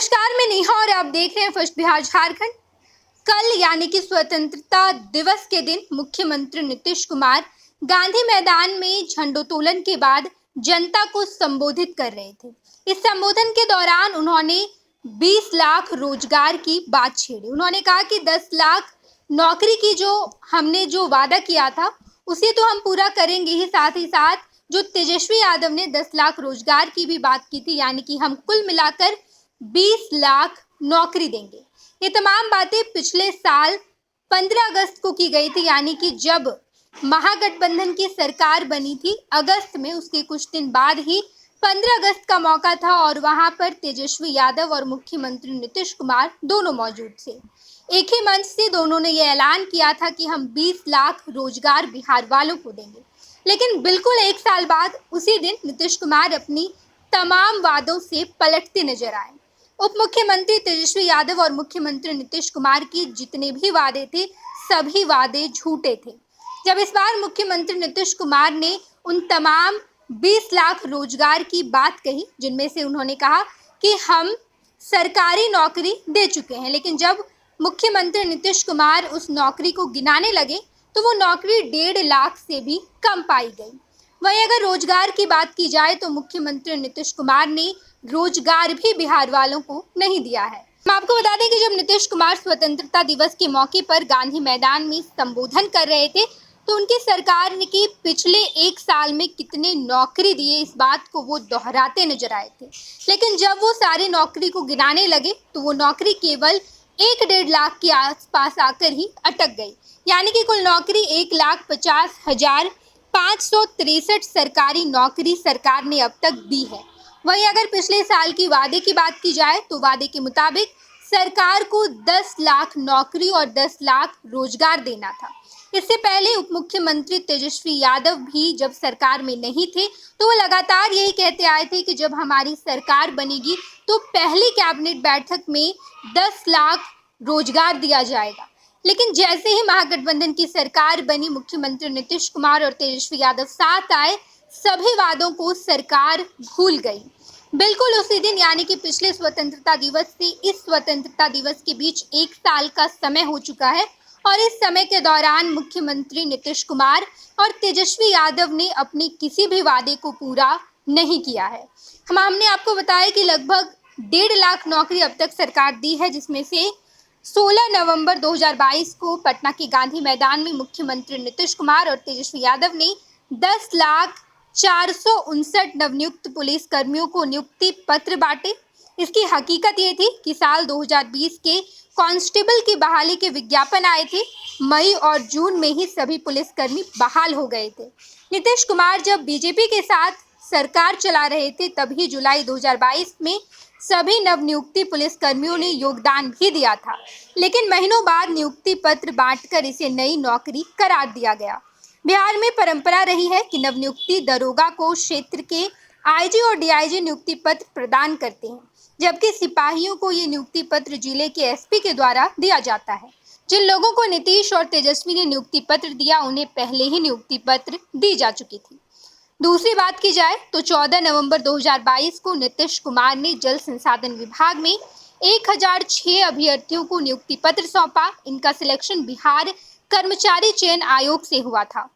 नमस्कार, मैं नेहा और आप देख रहे हैं फर्स्ट बिहार झारखंड। कल यानी कि स्वतंत्रता दिवस के दिन मुख्यमंत्री नीतीश कुमार गांधी मैदान में झंडोत्तोलन के बाद जनता को संबोधित कर रहे थे। इस संबोधन के दौरान उन्होंने 20 लाख रोजगार की बात छेड़ी। उन्होंने कहा कि 10 लाख नौकरी की हमने जो वादा किया था उसे तो हम पूरा करेंगे ही, साथ ही जो तेजस्वी यादव ने 10 लाख रोजगार की भी बात की थी, यानी कि हम कुल मिलाकर 20 लाख नौकरी देंगे। ये तमाम बातें पिछले साल 15 अगस्त को की गई थी, यानी कि जब महागठबंधन की सरकार बनी थी अगस्त में, उसके कुछ दिन बाद ही 15 अगस्त का मौका था और वहां पर तेजस्वी यादव और मुख्यमंत्री नीतीश कुमार दोनों मौजूद थे। एक ही मंच से दोनों ने यह ऐलान किया था कि हम 20 लाख रोजगार बिहार वालों को देंगे। लेकिन बिल्कुल एक साल बाद उसी दिन नीतीश कुमार अपनी तमाम वादों से पलटते नजर आए। उप मुख्यमंत्री तेजस्वी यादव और मुख्यमंत्री नीतीश कुमार की जितने भी वादे थे सभी वादे झूठे थे। जब इस बार मुख्यमंत्री नीतीश कुमार ने उन तमाम 20 लाख रोजगार की बात कही, जिनमें से उन्होंने कहा कि हम सरकारी नौकरी दे चुके हैं, लेकिन जब मुख्यमंत्री नीतीश कुमार उस नौकरी को गिनाने लगे तो वो नौकरी 1.5 लाख से भी कम पाई गई। वहीं अगर रोजगार की बात की जाए तो मुख्यमंत्री नीतीश कुमार ने रोजगार भी बिहार वालों को नहीं दिया है। हम आपको बता दें कि जब नीतीश कुमार स्वतंत्रता दिवस के मौके पर गांधी मैदान में संबोधन कर रहे थे तो उनकी सरकार ने की पिछले एक साल में कितने नौकरी दिए, इस बात को वो दोहराते नजर आए थे। लेकिन जब वो सारी नौकरी को गिनाने लगे तो वो नौकरी केवल 1.5 लाख के आसपास आकर ही अटक गई, यानी कि कुल नौकरी 1,50,563 सरकारी नौकरी सरकार ने अब तक दी है। वहीं अगर पिछले साल की वादे की बात की जाए तो वादे के मुताबिक सरकार को 10 लाख नौकरी और 10 लाख रोजगार देना था। इससे पहले उप मुख्यमंत्री तेजस्वी यादव भी जब सरकार में नहीं थे तो वो लगातार यही कहते आए थे कि जब हमारी सरकार बनेगी तो पहली कैबिनेट बैठक में 10 लाख रोजगार दिया जाएगा। लेकिन जैसे ही महागठबंधन की सरकार बनी, मुख्यमंत्री नीतीश कुमार और तेजस्वी यादव साथ आए, सभी वादों को सरकार भूल गई। बिल्कुल उसी दिन यानी कि पिछले स्वतंत्रता दिवस से इस स्वतंत्रता दिवस के बीच एक साल का समय हो चुका है और इस समय के दौरान मुख्यमंत्री नीतीश कुमार और तेजस्वी यादव ने अपने किसी भी वादे को पूरा नहीं किया है। हमने आपको बताया कि लगभग 1.5 लाख नौकरी अब तक सरकार दी है, जिसमें से 16 नवंबर 2022 को पटना के गांधी मैदान में मुख्यमंत्री नीतीश कुमार और तेजस्वी यादव ने 10,459 नवनियुक्त पुलिस कर्मियों को नियुक्ति पत्र बांटे। इसकी हकीकत ये थी कि साल 2020 के कांस्टेबल की बहाली के विज्ञापन आए थे। मई और जून में ही सभी पुलिसकर्मी बहाल हो गए थे। नीतीश कुमार जब बीजेपी के साथ सरकार चला रहे थे तभी जुलाई 2022 में सभी नवनियुक्ति पुलिसकर्मियों ने योगदान भी दिया था, लेकिन महीनों बाद नियुक्ति पत्र बांटकर इसे नई नौकरी करार दिया गया। बिहार में परंपरा रही है कि नवनियुक्ति दरोगा को क्षेत्र के आईजी और डीआईजी नियुक्ति पत्र प्रदान करते हैं, जबकि सिपाहियों को ये नियुक्ति पत्र जिले के एसपी के द्वारा दिया जाता है। जिन लोगों को नीतीश और तेजस्वी ने नियुक्ति पत्र दिया उन्हें पहले ही नियुक्ति पत्र दी जा चुकी थी। दूसरी बात की जाए तो 14 नवंबर 2022 को नीतीश कुमार ने जल संसाधन विभाग में 1006 अभ्यर्थियों को नियुक्ति पत्र सौंपा। इनका सिलेक्शन बिहार कर्मचारी चयन आयोग से हुआ था।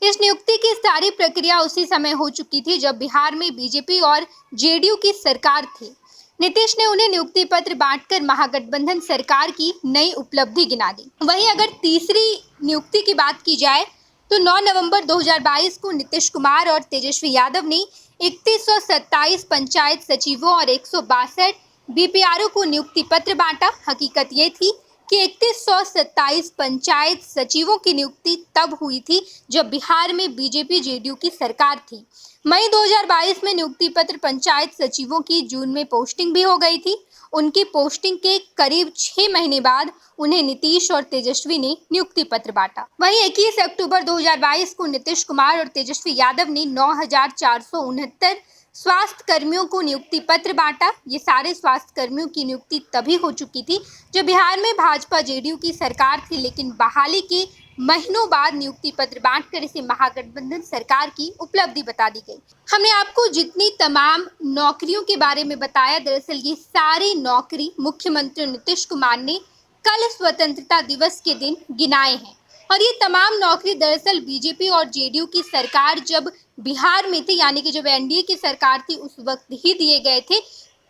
इस नियुक्ति की सारी प्रक्रिया उसी समय हो चुकी थी जब बिहार में बीजेपी और जेडीयू की सरकार थी। नीतीश ने उन्हें नियुक्ति पत्र बांटकर महागठबंधन सरकार की नई उपलब्धि गिना दी। वहीं अगर तीसरी नियुक्ति की बात की जाए तो 9 नवंबर 2022 को नीतीश कुमार और तेजस्वी यादव ने 3127 पंचायत सचिवों और 162 बीपीआरओ को नियुक्ति पत्र बांटा। हकीकत ये थी कि 3127 पंचायत सचिवों की नियुक्ति तब हुई थी जब बिहार में बीजेपी जेडीयू की सरकार थी। मई 2022 में नियुक्ति पत्र पंचायत सचिवों की जून में पोस्टिंग भी हो गई थी। उनकी पोस्टिंग के करीब 6 महीने बाद उन्हें नीतीश और तेजस्वी ने नियुक्ति पत्र बांटा। वहीं 21 अक्टूबर 2022 को नीतीश कुमार और तेजस्वी यादव ने 9,469 स्वास्थ्य कर्मियों को नियुक्ति पत्र बांटा। ये सारे स्वास्थ्य कर्मियों की नियुक्ति तभी हो चुकी थी जब बिहार में भाजपा जेडीयू की सरकार थी, लेकिन बहाली के महीनों बाद नियुक्ति पत्र बांटकर इसे महागठबंधन सरकार की उपलब्धि बता दी गई। हमने आपको जितनी तमाम नौकरियों के बारे में बताया, दरअसल ये सारी नौकरी मुख्यमंत्री नीतीश कुमार ने कल स्वतंत्रता दिवस के दिन गिनाए हैं। और ये तमाम नौकरी दरअसल बीजेपी और जेडीयू की सरकार जब बिहार में थी, यानी कि जब एनडीए की सरकार थी, उस वक्त ही दिए गए थे।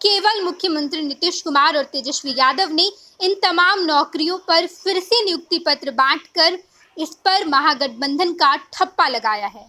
केवल मुख्यमंत्री नीतीश कुमार और तेजस्वी यादव ने इन तमाम नौकरियों पर फिर से नियुक्ति पत्र बांटकर इस पर महागठबंधन का ठप्पा लगाया है।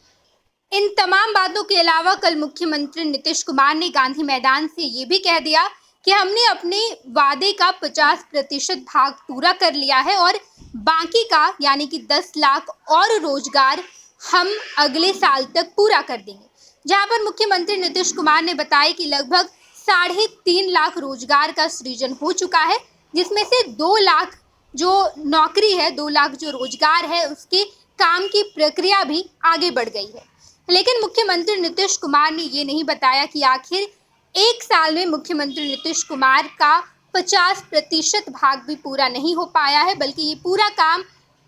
इन तमाम बातों के अलावा कल मुख्यमंत्री नीतीश कुमार ने गांधी मैदान से ये भी कह दिया कि हमने अपने वादे का 50% भाग पूरा कर लिया है और बाकी का यानी कि 10 लाख और रोजगार हम अगले साल तक पूरा कर देंगे। जहां पर मुख्यमंत्री नीतीश कुमार ने बताया कि लगभग 3.5 लाख रोजगार का सृजन हो चुका है, जिसमें से 2 लाख जो नौकरी है, 2 लाख जो रोजगार है, उसके काम की प्रक्रिया भी आगे बढ़ गई है। लेकिन मुख्यमंत्री नीतीश कुमार ने ये नहीं बताया कि आखिर एक साल में मुख्यमंत्री नीतीश कुमार का 50% भाग भी पूरा नहीं हो पाया है, बल्कि ये पूरा काम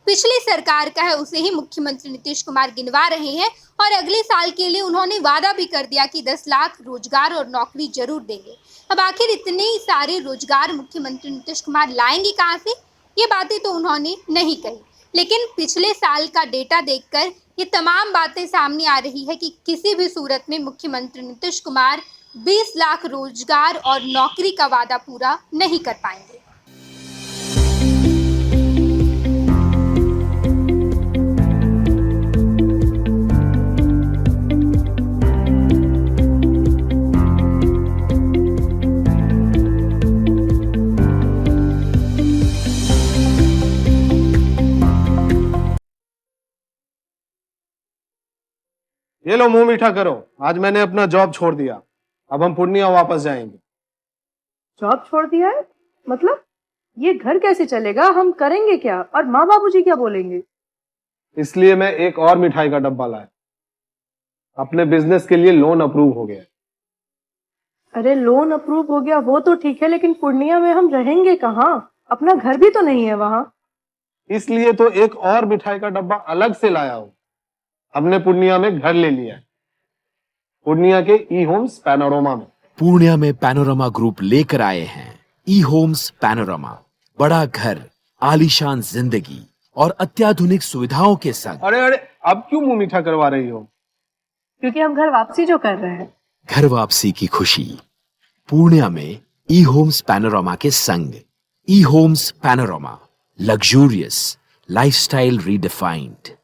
पिछली सरकार का है, उसे ही मुख्यमंत्री नीतीश कुमार गिनवा रहे हैं। और अगले साल के लिए उन्होंने वादा भी कर दिया कि 10 लाख रोजगार और नौकरी जरूर देंगे। अब आखिर इतने सारे रोजगार मुख्यमंत्री नीतीश कुमार लाएंगे कहाँ से, ये बातें तो उन्होंने नहीं कही। लेकिन पिछले साल का डेटा देखकर ये तमाम बातें सामने आ रही है कि किसी भी सूरत में मुख्यमंत्री नीतीश कुमार 20 लाख रोजगार और नौकरी का वादा पूरा नहीं कर पाएंगे। ये लो मुंह मीठा करो, आज मैंने अपना जॉब छोड़ दिया। अब हम पूर्णिया वापस जाएंगे। जॉब छोड़ दिया है? मतलब ये घर कैसे चलेगा? हम करेंगे क्या? और माँ बाबूजी क्या बोलेंगे? इसलिए मैं एक और मिठाई का डब्बा लाया। अपने बिजनेस के लिए लोन अप्रूव हो गया। अरे लोन अप्रूव हो गया वो तो ठीक है, लेकिन पूर्णिया में हम रहेंगे कहाँ? अपना घर भी तो नहीं है वहाँ। इसलिए तो एक और मिठाई का डब्बा अलग से लाया हूँ। हमने पूर्णिया में घर ले लिया है, पूर्णिया के ई होम्स पैनोरमा में। पूर्णिया में पैनोरमा ग्रुप लेकर आए हैं ई होम्स पैनोरमा। बड़ा घर, आलीशान जिंदगी और अत्याधुनिक सुविधाओं के संग। अरे अब क्यों मुंह मीठा करवा रही हो? क्योंकि हम घर वापसी जो कर रहे हैं। घर वापसी की खुशी पूर्णिया में ई होम्स पैनोरमा के संग। ई Homes Panorama, luxurious lifestyle redefined.